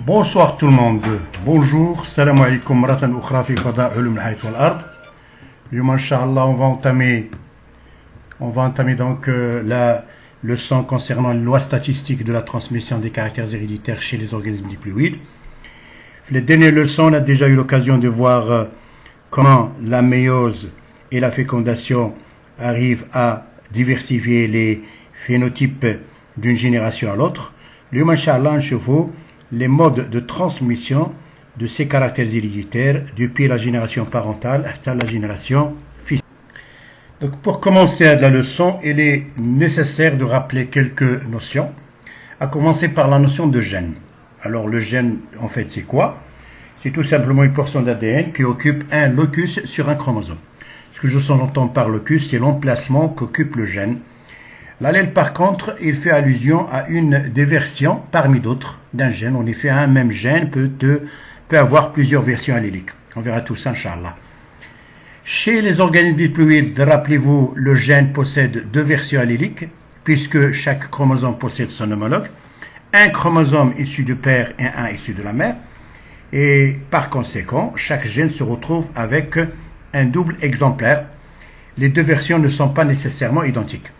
Bonsoir tout le monde. Bonjour. Salam alaikum. Maratan ukhra fi fada ulum al-hayt wal ard. Yom inshallah, on va entamer donc la leçon concernant les lois statistiques de la transmission des caractères héréditaires chez les organismes diploïdes. Les dernières leçons, on a déjà eu l'occasion de voir comment la méiose et la fécondation arrivent à diversifier les phénotypes d'une génération à l'autre. Yom inshallah, les modes de transmission de ces caractères héréditaires depuis la génération parentale jusqu'à la génération fils. Donc pour commencer la leçon, il est nécessaire de rappeler quelques notions, à commencer par la notion de gène. Alors le gène, en fait, c'est quoi? C'est tout simplement une portion d'ADN qui occupe un locus sur un chromosome. Ce que je sous-entends par locus, c'est l'emplacement qu'occupe le gène. L'allèle, par contre, il fait allusion à une des versions parmi d'autres d'un gène. En effet, un même gène peut avoir plusieurs versions alléliques. On verra tout ça, Inch'Allah. Chez les organismes diploïdes, rappelez-vous, le gène possède deux versions alléliques, puisque chaque chromosome possède son homologue. Un chromosome issu du père et un issu de la mère. Et par conséquent, chaque gène se retrouve avec un double exemplaire. Les deux versions ne sont pas nécessairement identiques.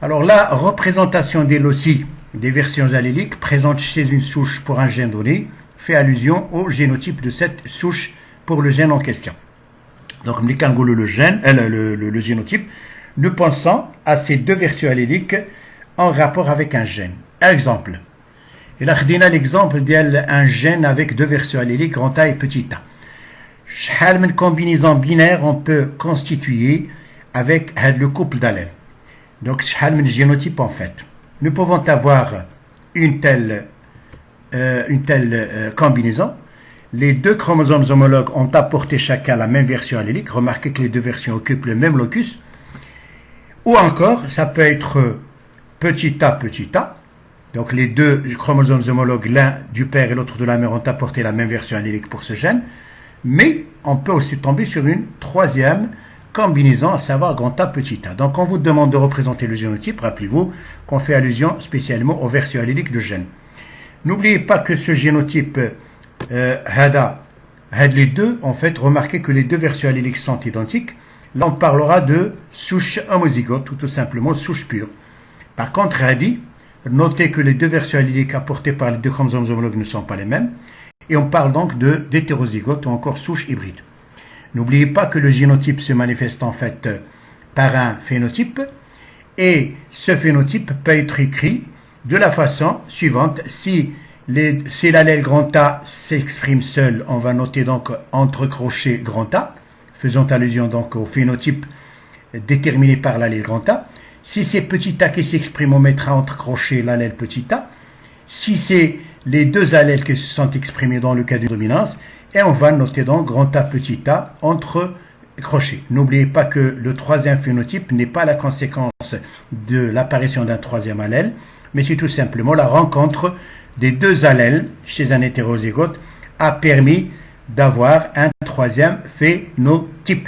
Alors la représentation des loci des versions alléliques présentes chez une souche pour un gène donné fait allusion au génotype de cette souche pour le gène en question. Donc le génotype, nous pensons à ces deux versions alléliques en rapport avec un gène. Exemple, il a donné l'exemple d'un gène avec deux versions alléliques grand A et petit a. Chaque combinaison binaire on peut constituer avec le couple d'allèles. Donc, شحال من génotype en fait. Nous pouvons avoir une telle combinaison. Les deux chromosomes homologues ont apporté chacun la même version allélique. Remarquez que les deux versions occupent le même locus. Ou encore, ça peut être petit a. Donc, les deux chromosomes homologues, l'un du père et l'autre de la mère, ont apporté la même version allélique pour ce gène. Mais on peut aussi tomber sur une troisième combinaison, à savoir grand A, petit a. Donc, on vous demande de représenter le génotype. Rappelez-vous qu'on fait allusion spécialement aux versions alléliques de gènes. N'oubliez pas que ce génotype, les deux, en fait, remarquez que les deux versions alléliques sont identiques. Là, on parlera de souche homozygote, ou tout simplement souche pure. Par contre, notez que les deux versions alléliques apportées par les deux chromosomes homologues ne sont pas les mêmes. Et on parle donc d'hétérozygote ou encore souche hybride. N'oubliez pas que le génotype se manifeste en fait par un phénotype et ce phénotype peut être écrit de la façon suivante. Si l'allèle grand A s'exprime seul, on va noter donc entre crochets grand A, faisant allusion donc au phénotype déterminé par l'allèle grand A. Si c'est petit a qui s'exprime, on mettra entre crochets l'allèle petit a. Si c'est les deux allèles qui se sont exprimés dans le cas de dominance, et on va noter donc grand A, petit a entre crochets. N'oubliez pas que le troisième phénotype n'est pas la conséquence de l'apparition d'un troisième allèle, mais c'est tout simplement la rencontre des deux allèles chez un hétérozygote a permis d'avoir un troisième phénotype.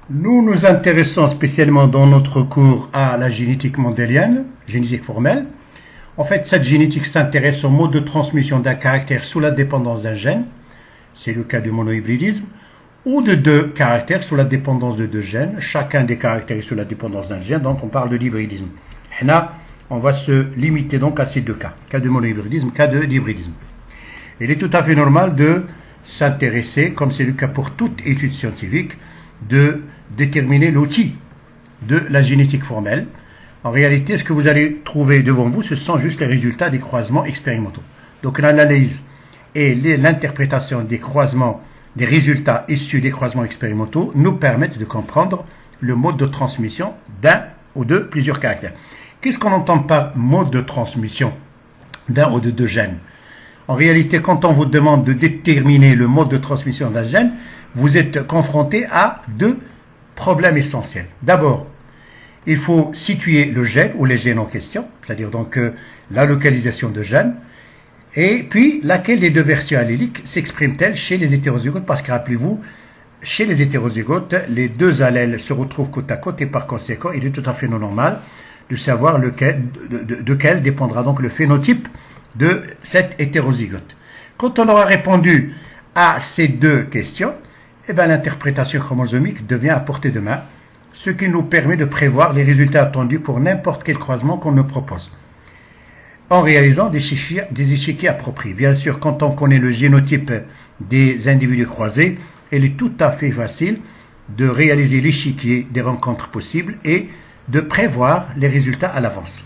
Nous nous intéressons spécialement dans notre cours à la génétique mendélienne, génétique formelle. En fait, cette génétique s'intéresse au mode de transmission d'un caractère sous la dépendance d'un gène, c'est le cas du monohybridisme, ou de deux caractères sous la dépendance de deux gènes, chacun des caractères est sous la dépendance d'un gène, donc on parle de l'hybridisme. Là, on va se limiter donc à ces deux cas de monohybridisme, cas de l'hybridisme. Il est tout à fait normal de s'intéresser, comme c'est le cas pour toute étude scientifique, de déterminer l'outil de la génétique formelle. En réalité, ce que vous allez trouver devant vous, ce sont juste les résultats des croisements expérimentaux. Donc l'analyse et l'interprétation des croisements, des résultats issus des croisements expérimentaux nous permettent de comprendre le mode de transmission d'un ou de plusieurs caractères. Qu'est-ce qu'on entend par mode de transmission d'un ou de deux gènes? En réalité, quand on vous demande de déterminer le mode de transmission d'un gène, vous êtes confronté à deux problèmes essentiels. D'abord, il faut situer le gène ou les gènes en question, c'est-à-dire donc la localisation de gènes, et puis laquelle des deux versions alléliques s'exprime-t-elle chez les hétérozygotes, parce que rappelez-vous, chez les hétérozygotes, les deux allèles se retrouvent côte à côte et par conséquent, il est tout à fait normal de savoir de quel dépendra donc le phénotype de cette hétérozygote. Quand on aura répondu à ces deux questions, eh bien, l'interprétation chromosomique devient à portée de main, ce qui nous permet de prévoir les résultats attendus pour n'importe quel croisement qu'on nous propose, en réalisant des échiquiers appropriés. Bien sûr, quand on connaît le génotype des individus croisés, il est tout à fait facile de réaliser l'échiquier des rencontres possibles et de prévoir les résultats à l'avance.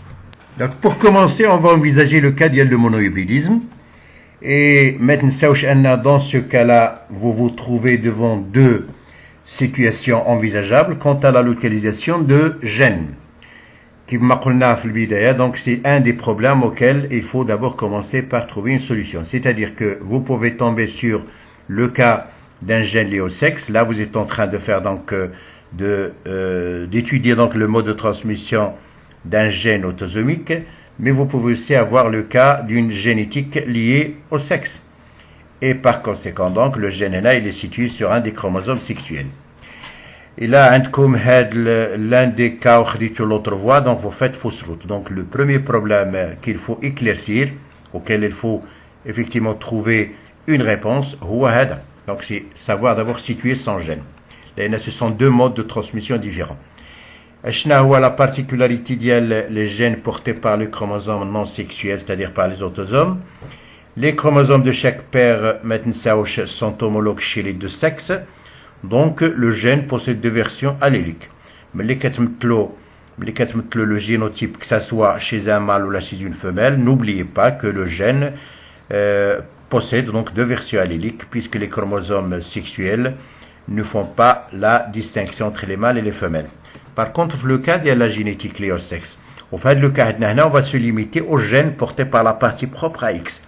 Donc, pour commencer, on va envisager le cas de monohybridisme. Et maintenant, dans ce cas-là, vous vous trouvez devant deux situations envisageables quant à la localisation de gènes. Donc, c'est un des problèmes auxquels il faut d'abord commencer par trouver une solution. C'est-à-dire que vous pouvez tomber sur le cas d'un gène lié au sexe. Là, vous êtes en train de faire donc d'étudier donc le mode de transmission d'un gène autosomique, mais vous pouvez aussi avoir le cas d'une génétique liée au sexe. Et par conséquent, donc, le gène là, il est situé sur un des chromosomes sexuels. Et là, l'un des cas où l'autre voie, donc vous faites fausse route. Donc, le premier problème qu'il faut éclaircir, auquel il faut effectivement trouver une réponse, donc c'est savoir d'abord situer son gène. Là, ce sont deux modes de transmission différents. La particularité des gènes portés par les chromosomes non sexuels, c'est-à-dire par les autosomes. Les chromosomes de chaque père sont homologues chez les deux sexes. Donc, le gène possède deux versions alléliques. Mais le génotype, que ce soit chez un mâle ou chez une femelle, n'oubliez pas que le gène possède donc deux versions alléliques, puisque les chromosomes sexuels ne font pas la distinction entre les mâles et les femelles. Par contre, le cas de la génétique liée au sexe. Au fait, le cas de on va se limiter aux gènes portés par la partie propre à X.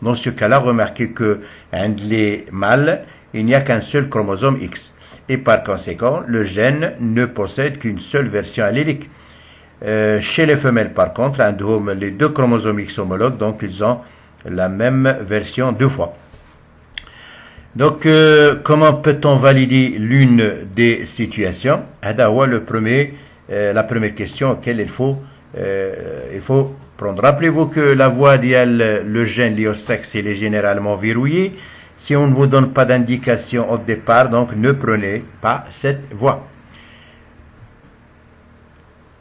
Dans ce cas-là, remarquez que les mâles, il n'y a qu'un seul chromosome X. Et par conséquent, le gène ne possède qu'une seule version allélique. Chez les femelles, par contre, les deux chromosomes X homologues, donc ils ont la même version deux fois. Donc, comment peut-on valider l'une des situations? La première question auquel il faut prendre. Rappelez-vous que la voie le gène lié au sexe, est généralement verrouillée. Si on ne vous donne pas d'indication au départ, donc ne prenez pas cette voie.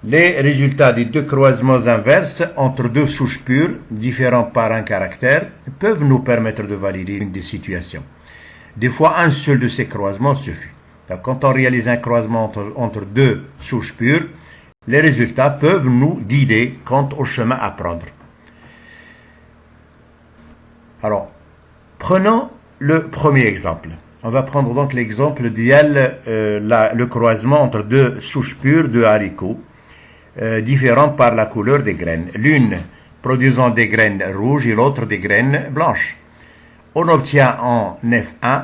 Les résultats des deux croisements inverses entre deux souches pures, différents par un caractère, peuvent nous permettre de valider une des situations. Des fois, un seul de ces croisements suffit. Donc, quand on réalise un croisement entre deux souches pures, les résultats peuvent nous guider quant au chemin à prendre. Alors, prenons le premier exemple. On va prendre donc l'exemple le croisement entre deux souches pures de haricots, différents par la couleur des graines. L'une produisant des graines rouges et l'autre des graines blanches. On obtient en F1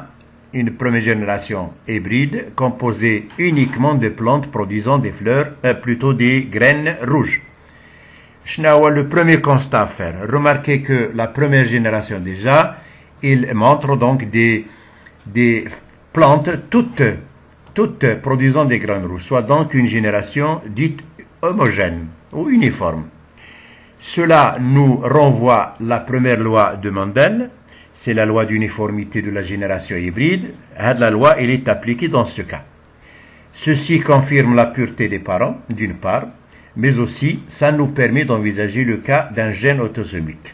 une première génération hybride composée uniquement de plantes produisant des fleurs, plutôt des graines rouges. Le premier constat à faire. Remarquez que la première génération déjà, il montre donc des plantes toutes produisant des graines rouges, soit donc une génération dite homogène ou uniforme. Cela nous renvoie la première loi de Mendel. C'est la loi d'uniformité de la génération hybride. La loi, elle est appliquée dans ce cas. Ceci confirme la pureté des parents, d'une part, mais aussi, ça nous permet d'envisager le cas d'un gène autosomique.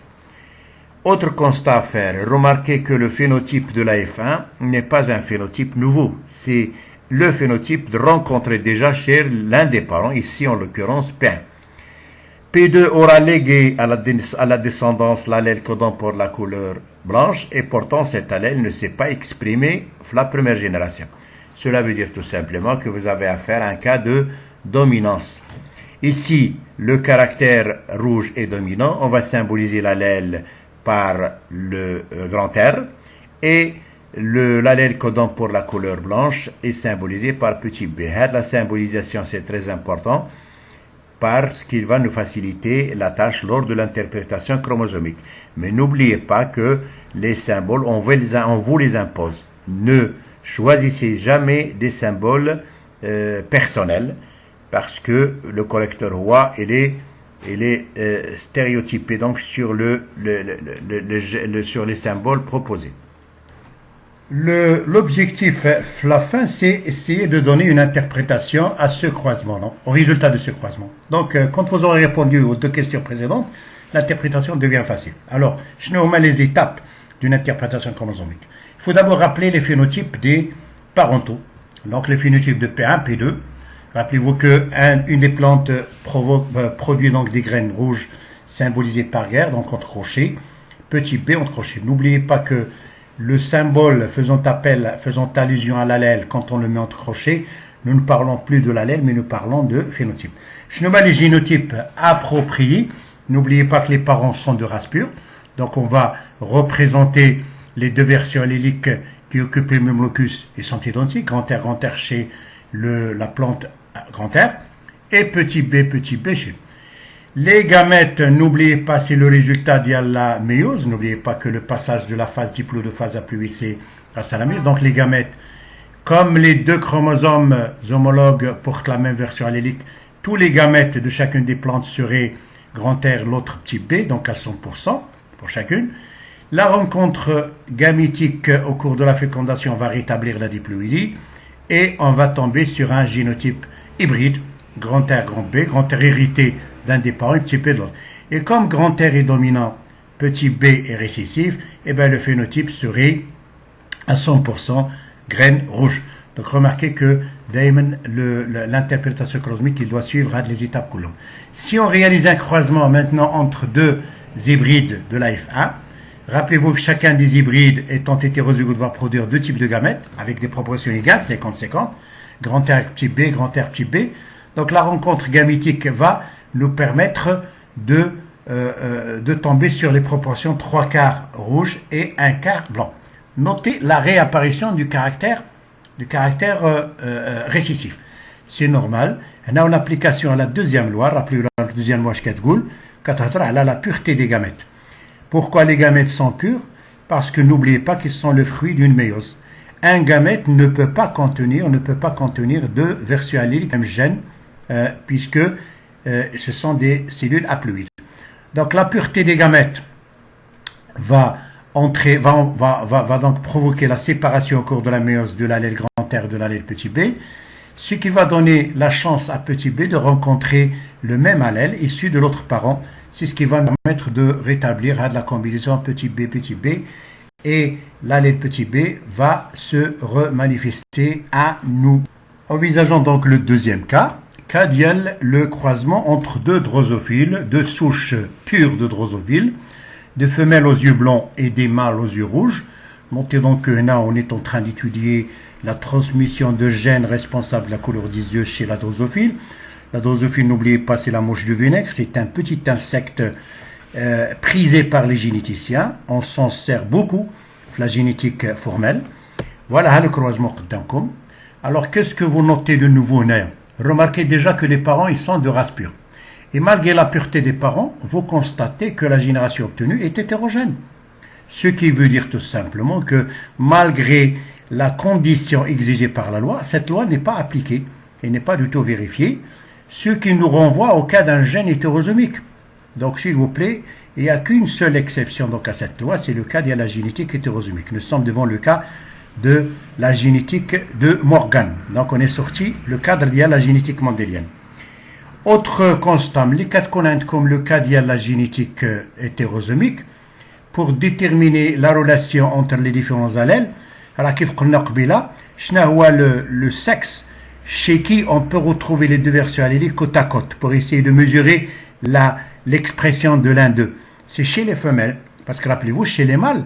Autre constat à faire, remarquez que le phénotype de la F1 n'est pas un phénotype nouveau. C'est le phénotype rencontré déjà chez l'un des parents, ici en l'occurrence P1. P2 aura légué à la descendance l'allèle codant pour la couleur blanche et pourtant cet allèle ne s'est pas exprimé la première génération. Cela veut dire tout simplement que vous avez affaire à un cas de dominance. Ici, le caractère rouge est dominant. On va symboliser l'allèle par le grand R et l'allèle codant pour la couleur blanche est symbolisé par petit b. La symbolisation, c'est très important parce qu'il va nous faciliter la tâche lors de l'interprétation chromosomique. Mais n'oubliez pas que les symboles, on vous les impose. Ne choisissez jamais des symboles personnels parce que le correcteur OA, il est stéréotypé donc sur, sur les symboles proposés. L'objectif, la fin, c'est essayer de donner une interprétation à ce croisement, non, au résultat de ce croisement. Donc, quand vous aurez répondu aux deux questions précédentes, l'interprétation devient facile. Alors, je nomme les étapes d'une interprétation chromosomique. Il faut d'abord rappeler les phénotypes des parentaux. Donc, les phénotypes de P1, P2. Rappelez-vous qu'une des plantes produit donc des graines rouges symbolisées par guerre, donc entre crochets. Petit b entre crochets. N'oubliez pas que le symbole faisant allusion à l'allèle, quand on le met entre crochets, nous ne parlons plus de l'allèle, mais nous parlons de phénotype. Je nomme les génotypes appropriés. N'oubliez pas que les parents sont de race pure. Donc on va représenter les deux versions alléliques qui occupent le même locus et sont identiques. Grand R chez la plante grand R. Et petit b chez. Les gamètes, n'oubliez pas, c'est le résultat de la méiose. N'oubliez pas que le passage de la phase diplo de phase A+8, c'est grâce à la méiose. Donc les gamètes, comme les deux chromosomes homologues portent la même version allélique, tous les gamètes de chacune des plantes seraient grand R, l'autre petit b, donc à 100% pour chacune. La rencontre gamétique au cours de la fécondation va rétablir la diploïdie et on va tomber sur un génotype hybride, grand R, grand B, grand R hérité d'un des parents et petit b de l'autre. Et comme grand R est dominant, petit b est récessif, et bien le phénotype serait à 100% graine rouge. Donc remarquez que l'interprétation chromosomique, il doit suivre les étapes Coulomb. Si on réalise un croisement maintenant entre deux hybrides de la F1, rappelez-vous que chacun des hybrides étant hétérozygote va produire deux types de gamètes avec des proportions égales, 50-50, grand R petit b, grand R petit b. Donc la rencontre gamétique va nous permettre de tomber sur les proportions 3 quarts rouge et 1 quart blanc. Notez la réapparition du caractère récessif. C'est normal. En application à la deuxième loi, rappelez-vous la deuxième loi Schkatgoul, elle a la pureté des gamètes. Pourquoi les gamètes sont pures? Parce que n'oubliez pas qu'ils sont le fruit d'une méiose. Un gamète ne peut pas contenir deux versions alléliques même gène, puisque ce sont des cellules haploïdes. Donc la pureté des gamètes va donc provoquer la séparation au cours de la méiose de l'allèle grand R de l'allèle petit b, ce qui va donner la chance à petit b de rencontrer le même allèle issu de l'autre parent. C'est ce qui va nous permettre de rétablir la combinaison petit b, et l'allèle petit b va se remanifester à nous. Envisageons donc le deuxième cas le croisement entre deux drosophiles, deux souches pures de drosophiles, des femelles aux yeux blancs et des mâles aux yeux rouges. Notez donc que là, on est en train d'étudier la transmission de gènes responsables de la couleur des yeux chez la drosophile. La drosophile, n'oubliez pas, c'est la mouche du vinaigre. C'est un petit insecte prisé par les généticiens. On s'en sert beaucoup, la génétique formelle. Voilà le croisement. Alors, qu'est-ce que vous notez de nouveau, Néa? Remarquez déjà que les parents, ils sont de race pure. Et malgré la pureté des parents, vous constatez que la génération obtenue est hétérogène. Ce qui veut dire tout simplement que malgré la condition exigée par la loi, cette loi n'est pas appliquée et n'est pas du tout vérifiée, ce qui nous renvoie au cas d'un gène hétérosomique. Donc s'il vous plaît, il n'y a qu'une seule exception donc, à cette loi, c'est le cas de la génétique hétérosomique. Nous sommes devant le cas de la génétique de Morgan. Donc on est sorti le cadre de la génétique mendélienne. Autre constat, les cas comme le cas de la génétique hétérosomique, pour déterminer la relation entre les différents allèles, le sexe chez qui on peut retrouver les deux versions alléliques côte à côte pour essayer de mesurer l'expression de l'un d'eux. C'est chez les femelles, parce que rappelez-vous, chez les mâles,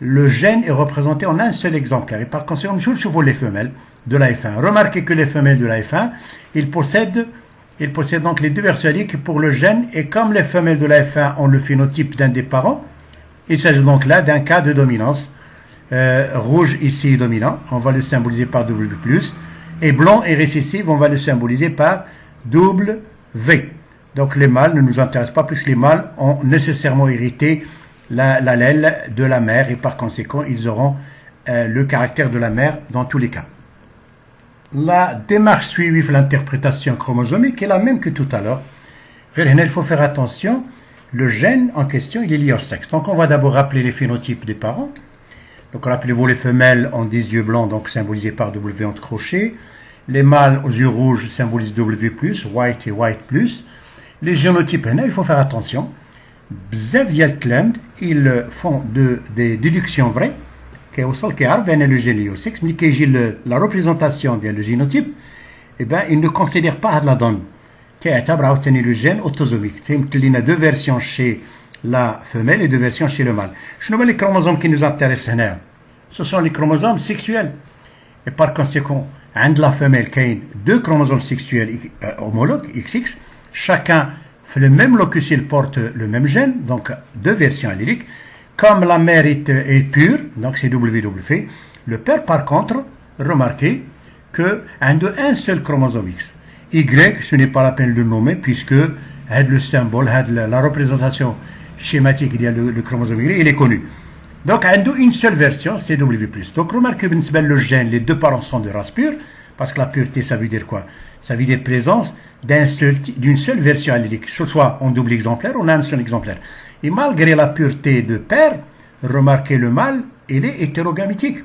le gène est représenté en un seul exemplaire. Et par conséquent, sur les femelles de la F1. Remarquez que les femelles de la F1, ils possèdent donc les deux versions alléliques pour le gène. Et comme les femelles de la F1 ont le phénotype d'un des parents, il s'agit donc là d'un cas de dominance. Rouge ici est dominant, on va le symboliser par W+. Et blanc et récessif, on va le symboliser par W. Donc les mâles ne nous intéressent pas, plus les mâles ont nécessairement hérité l'allèle de la mère et par conséquent ils auront le caractère de la mère dans tous les cas. la démarche suivie pour l'interprétation chromosomique est la même que tout à l'heure. Il faut faire attention, le gène en question, il est lié au sexe. Donc on va d'abord rappeler les phénotypes des parents. Donc rappelez-vous, les femelles ont des yeux blancs, donc symbolisés par W entre crochets. Les mâles aux yeux rouges symbolisent W+, white et white+. Les génotypes, il faut faire attention. Bzaf ديال الكلام ils font des déductions vraies كيوصل كيعرف بان لو جين لي sexe ملي كيجي la représentation ديال le génotype eh ben il ne considère pas هاد la donne كيعتبر عاوتاني le gène autosomique تيمثل لنا deux versions chez la femelle et deux versions chez le mâle. شنو هما les chromosomes qui nous intéressent هنا؟ Ce sont les chromosomes sexuels et par conséquent عند la femelle كاين deux chromosomes sexuels homologues XX chacun le même locus, il porte le même gène, donc deux versions alléliques. Comme la mère est pure, donc c'est WW, le père par contre, remarquez que un seul chromosome X. Y, ce n'est pas la peine de le nommer puisque le symbole, la représentation schématique du chromosome Y, il est connu. Donc une seule version, c'est W+. Donc remarquez que le gène, les deux parents sont de race pure, parce que la pureté, ça veut dire quoi? Ça veut dire présence d'une seule version allélique, que ce soit en double exemplaire ou en un seul exemplaire. Et malgré la pureté de père, remarquez le mâle, il est hétérogamétique.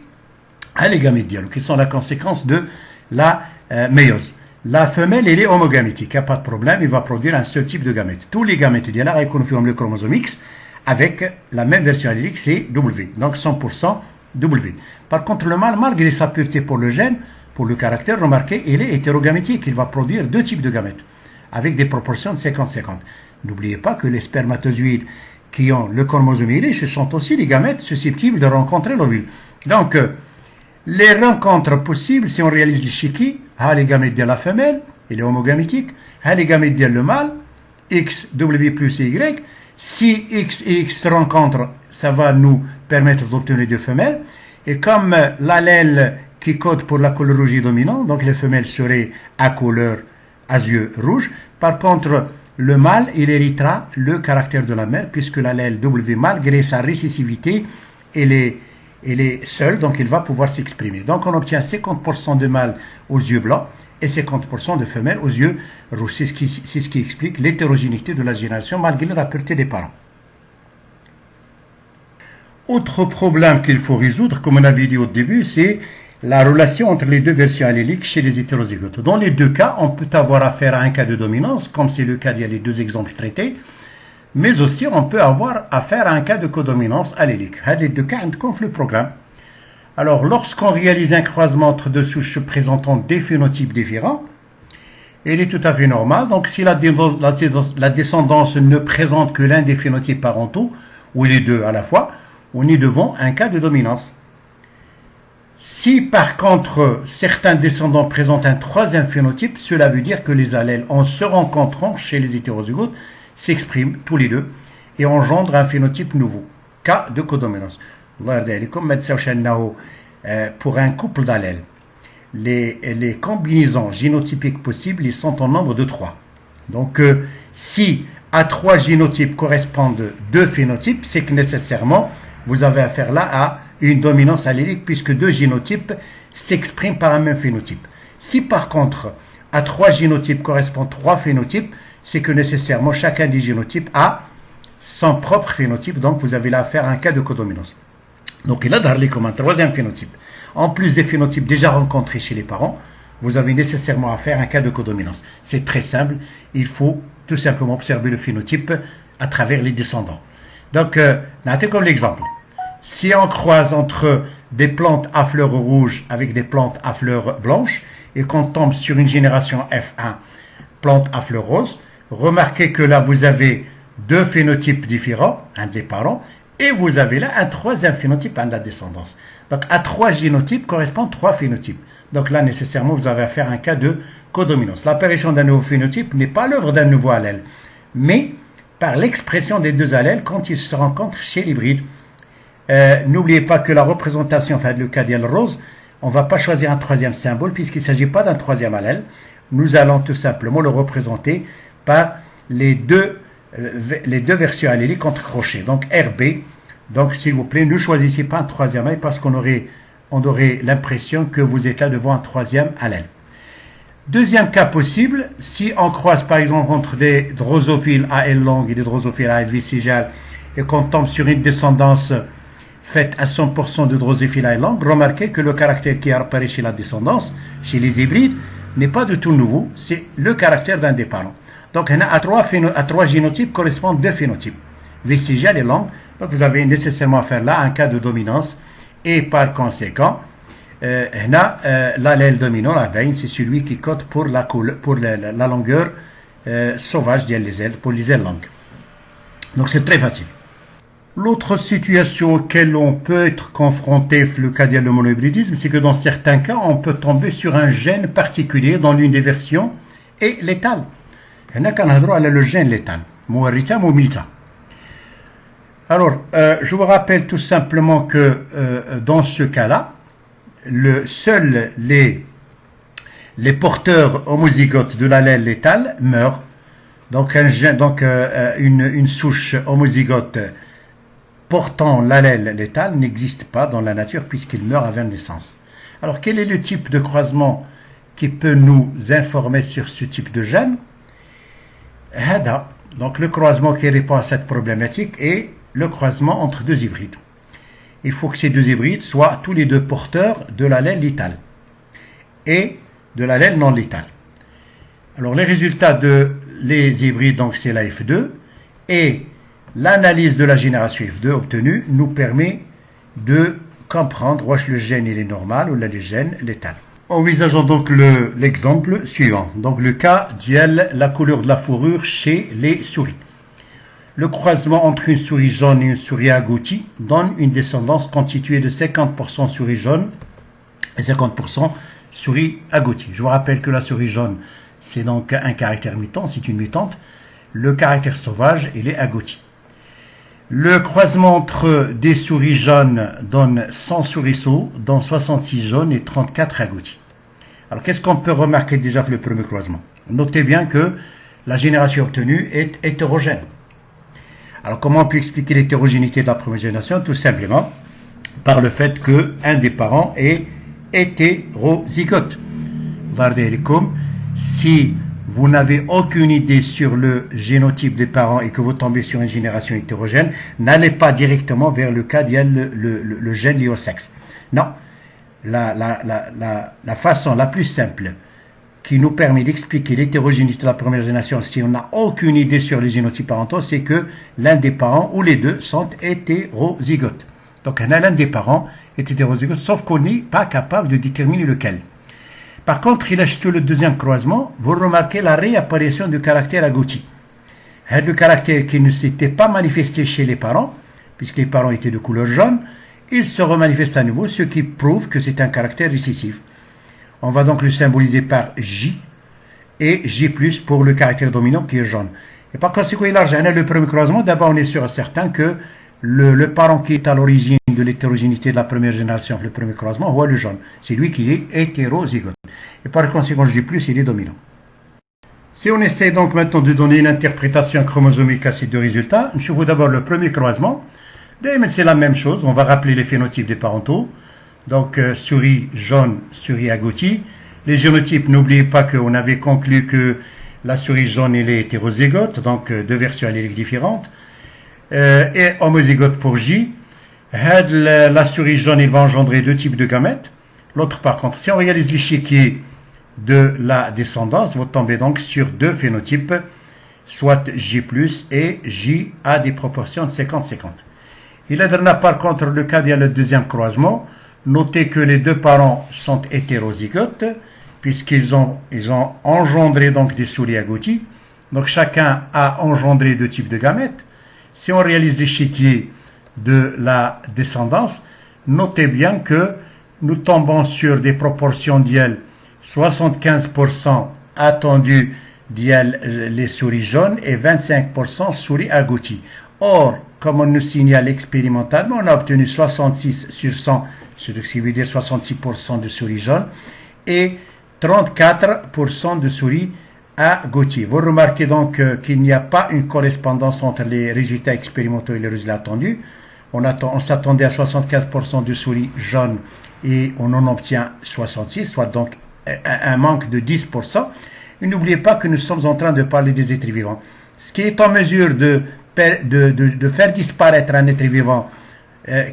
Les gamètes dialogues, qui sont la conséquence de la méiose. La femelle, elle est homogamétique, il n'y a pas de problème, il va produire un seul type de gamètes. Tous les gamètes dialogues, ils confirment le chromosome X avec la même version allélique, c'est W, donc 100% W. Par contre, le mâle, malgré sa pureté pour le gène, pour le caractère, remarquez, il est hétérogamétique. Il va produire deux types de gamètes avec des proportions de 50-50. N'oubliez pas que les spermatozoïdes qui ont le chromosome Y, ce sont aussi des gamètes susceptibles de rencontrer l'ovule. Donc, les rencontres possibles, si on réalise le Shiki, les gamètes de la femelle, il est homogamétique, les gamètes de le mâle, X, W plus et Y. Si X et X se rencontrent, ça va nous permettre d'obtenir deux femelles. Et comme l'allèle qui code pour la colorologie dominante, donc les femelles seraient à couleur à yeux rouges. Par contre, le mâle, il héritera le caractère de la mère, puisque l'allèle W, malgré sa récessivité, elle est seule, donc il va pouvoir s'exprimer. Donc on obtient 50% de mâles aux yeux blancs et 50% de femelles aux yeux rouges. C'est ce qui explique l'hétérogénéité de la génération, malgré la pureté des parents. Autre problème qu'il faut résoudre, comme on avait dit au début, c'est la relation entre les deux versions alléliques chez les hétérozygotes. Dans les deux cas, on peut avoir affaire à un cas de dominance, comme c'est le cas il y a les deux exemples traités, mais aussi on peut avoir affaire à un cas de codominance allélique. Les deux cas ont le programme. Alors, lorsqu'on réalise un croisement entre deux souches présentant des phénotypes différents, il est tout à fait normal. Donc, si la descendance ne présente que l'un des phénotypes parentaux, ou les deux à la fois, on est devant un cas de dominance. Si par contre certains descendants présentent un troisième phénotype, cela veut dire que les allèles en se rencontrant chez les hétérozygotes s'expriment tous les deux et engendrent un phénotype nouveau, cas de codominance. Pour un couple d'allèles, les combinaisons génotypiques possibles ils sont en nombre de 3. Donc si à 3 génotypes correspondent 2 phénotypes, c'est que nécessairement vous avez affaire là à une dominance allélique puisque 2 génotypes s'expriment par un même phénotype. Si par contre à 3 génotypes correspondent 3 phénotypes, c'est que nécessairement chacun des génotypes a son propre phénotype, donc vous avez là affaire à un cas de codominance. Donc il a darlé comme un troisième phénotype. En plus des phénotypes déjà rencontrés chez les parents, vous avez nécessairement affaire à un cas de codominance. C'est très simple, il faut tout simplement observer le phénotype à travers les descendants. Donc, notez comme l'exemple. Si on croise entre des plantes à fleurs rouges avec des plantes à fleurs blanches et qu'on tombe sur une génération F1, plantes à fleurs roses, remarquez que là vous avez 2 phénotypes différents, un des parents, et vous avez là un troisième phénotype, un de la descendance. Donc à 3 génotypes correspondent 3 phénotypes. Donc là nécessairement vous avez affaire à un cas de codominance. L'apparition d'un nouveau phénotype n'est pas l'œuvre d'un nouveau allèle, mais par l'expression des 2 allèles quand ils se rencontrent chez l'hybride. N'oubliez pas que la représentation, enfin le cas d'El Rose, on ne va pas choisir un troisième symbole puisqu'il ne s'agit pas d'un troisième allèle. Nous allons tout simplement le représenter par les deux versions alléliques entre crochets. Donc RB, donc s'il vous plaît, ne choisissez pas un troisième allèle parce qu'on aurait l'impression que vous êtes là devant un troisième allèle. Deuxième cas possible, si on croise par exemple entre des drosophiles à L longue et des drosophiles à L vestigiale et qu'on tombe sur une descendance faite à 100% de drosophiles à L longue, remarquez que le caractère qui apparaît chez la descendance, chez les hybrides, n'est pas du tout nouveau, c'est le caractère d'un des parents. Donc à trois génotypes correspondent deux phénotypes, vestigial et longue. Donc vous avez nécessairement à faire là un cas de dominance et par conséquent, l'allèle dominant, la veine, c'est celui qui code pour la longueur sauvage des ailes, pour les ailes longues. Donc c'est très facile. L'autre situation auquel on peut être confronté, le cas de l'homohybridisme, c'est que dans certains cas, on peut tomber sur un gène particulier dans l'une des versions et létal. Il y en a qui ont droit à le gène létal, Mourita ou Mita. Alors, je vous rappelle tout simplement que dans ce cas-là, seuls les porteurs homozygotes de l'allèle létal meurent. Donc, une souche homozygote portant l'allèle létal n'existe pas dans la nature puisqu'il meurt avant naissance. Alors, quel est le type de croisement qui peut nous informer sur ce type de gène? Donc, le croisement qui répond à cette problématique est le croisement entre deux hybrides. Il faut que ces deux hybrides soient tous les deux porteurs de l'allèle létal et de l'allèle non létal. Alors, les résultats de les hybrides, donc c'est la F2, et l'analyse de la génération F2 obtenue nous permet de comprendre où le gène il est normal ou le gène létal. Envisageons donc l'exemple suivant. Donc le cas de la couleur de la fourrure chez les souris. Le croisement entre une souris jaune et une souris agoutie donne une descendance constituée de 50% souris jaune et 50% souris agoutie. Je vous rappelle que la souris jaune, c'est donc un caractère mutant, c'est une mutante. Le caractère sauvage, il est agouti. Le croisement entre des souris jaunes donne 100 souriceaux, dont 66 jaunes et 34 agoutis. Alors, qu'est-ce qu'on peut remarquer déjà pour le premier croisement? Notez bien que la génération obtenue est hétérogène. Alors, comment on peut expliquer l'hétérogénéité de la première génération? Tout simplement par le fait qu'un des parents est hétérozygote. Si vous n'avez aucune idée sur le génotype des parents et que vous tombez sur une génération hétérogène, n'allez pas directement vers le cas le gène lié au sexe. Non. La façon la plus simple qui nous permet d'expliquer l'hétérogénéité de la première génération si on n'a aucune idée sur les génotypes parentaux, c'est que l'un des parents ou les deux sont hétérozygotes. Donc l'un des parents est hétérozygote, sauf qu'on n'est pas capable de déterminer lequel. Par contre, il achète le deuxième croisement, vous remarquez la réapparition du caractère agouti. Le caractère qui ne s'était pas manifesté chez les parents, puisque les parents étaient de couleur jaune, il se remanifeste à nouveau, ce qui prouve que c'est un caractère récessif. On va donc le symboliser par J et J+, pour le caractère dominant qui est jaune. Et par conséquent, il a le premier croisement. D'abord, on est sûr et certain que le parent qui est à l'origine de l'hétérogénéité de la première génération, le premier croisement, voit le jaune. C'est lui qui est hétérozygote. Et par conséquent, J+, il est dominant. Si on essaie donc maintenant de donner une interprétation chromosomique à ces deux résultats, je vous d'abord le premier croisement. C'est la même chose, on va rappeler les phénotypes des parentaux. Donc, souris jaune, souris agoutie. Les génotypes, n'oubliez pas qu'on avait conclu que la souris jaune, elle est hétérozygote, donc deux versions alléliques différentes. Et homozygote pour J. La souris jaune, il va engendrer deux types de gamètes. L'autre, par contre, si on réalise l'échiquier de la descendance, vous tombez donc sur deux phénotypes, soit J+, et J a des proportions de 50-50. Il a par contre le cas de le deuxième croisement. Notez que les deux parents sont hétérozygotes, puisqu'ils ont engendré donc des souris agoutis. Donc chacun a engendré deux types de gamètes. Si on réalise l'échiquier de la descendance, notez bien que nous tombons sur des proportions d'IL 75% attendues d'IL les souris jaunes et 25% souris agoutis. Or, comme on nous signale expérimentalement, on a obtenu 66 sur 100, ce qui veut dire 66% de souris jaunes et 34% de souris agoutis. Vous remarquez donc qu'il n'y a pas une correspondance entre les résultats expérimentaux et les résultats attendus. On s'attendait à 75% de souris jaunes et on en obtient 66, soit donc un manque de 10%. Et n'oubliez pas que nous sommes en train de parler des êtres vivants. Ce qui est en mesure de faire disparaître un être vivant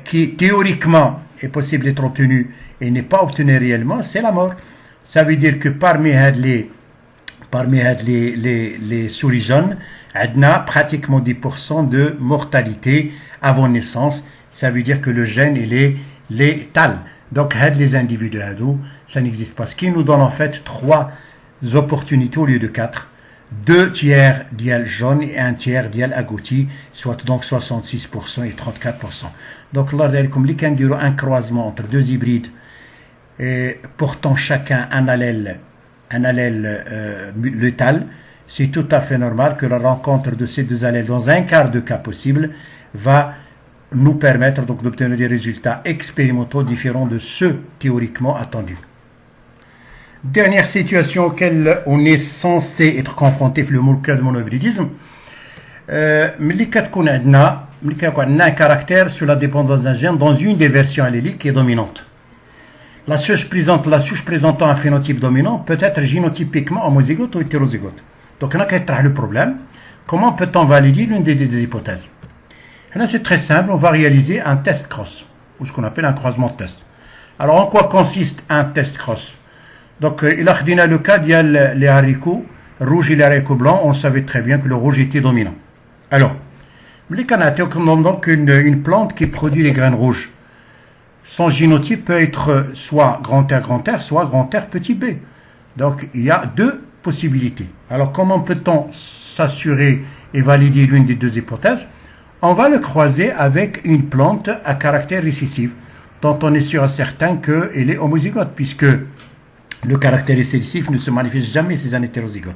qui théoriquement est possible d'être obtenu et n'est pas obtenu réellement, c'est la mort. Ça veut dire que parmi les souris jaunes, on a pratiquement 10% de mortalité avant naissance. Ça veut dire que le gène il est létal. Donc les individus ça n'existe pas. Ce qui nous donne en fait 3 opportunités au lieu de 4. 2 tiers d'IL jaune et 1 tiers d'IL agouti, soit donc 66% et 34%. Donc là, comme un croisement entre 2 hybrides et portant chacun un allèle létal, c'est tout à fait normal que la rencontre de ces 2 allèles dans un quart de cas possible va nous permettre donc d'obtenir des résultats expérimentaux différents de ceux théoriquement attendus. Dernière situation auquel on est censé être confronté, le cas de monohybridisme, ملي كتكون عندنا un caractère sur la dépendance d'un gène dans une des versions alléliques qui est dominante. La souche présentant un phénotype dominant peut être génotypiquement homozygote ou hétérozygote. Donc là, le problème, comment peut-on valider l'une des hypothèses? Là, c'est très simple, on va réaliser un test cross, ou ce qu'on appelle un croisement de test. Alors, en quoi consiste un test cross? Donc, il a dit le cas d'il les haricots rouges et les haricots blancs, on savait très bien que le rouge était dominant. Alors, les canadiens ont donc une plante qui produit les graines rouges. Son génotype peut être soit grand R, soit grand R petit b. Donc, il y a 2 possibilités. Alors, comment peut-on s'assurer et valider l'une des 2 hypothèses? On va le croiser avec une plante à caractère récessif, dont on est sûr et certain qu'elle est homozygote, puisque le caractère récessif ne se manifeste jamais chez un hétérozygote.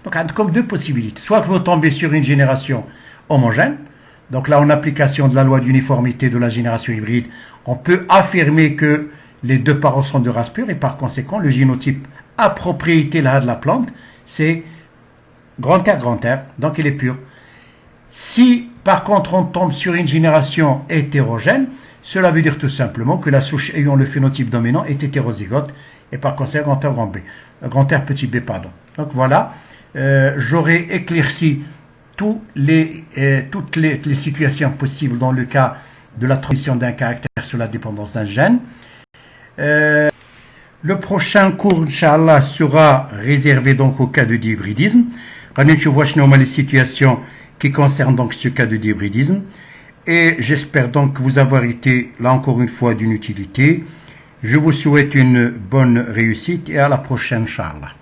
Donc, il y a comme 2 possibilités. Soit que vous tombez sur une génération homogène, donc là, en application de la loi d'uniformité de la génération hybride, on peut affirmer que les 2 parents sont de race pure, et par conséquent, le génotype à propriété là de la plante, c'est grand R, donc il est pur. Si, par contre, on tombe sur une génération hétérogène, cela veut dire tout simplement que la souche ayant le phénotype dominant est hétérozygote, et par conséquent grand R petit b, pardon. Donc voilà, j'aurais éclairci toutes les situations possibles dans le cas de la transmission d'un caractère sur la dépendance d'un gène. Le prochain cours, Inch'Allah, sera réservé donc au cas de dihybridisme. Je vois les situations qui concernent donc ce cas de dihybridisme. Et j'espère donc vous avoir été, là encore une fois, d'une utilité. Je vous souhaite une bonne réussite et à la prochaine, Inch'Allah.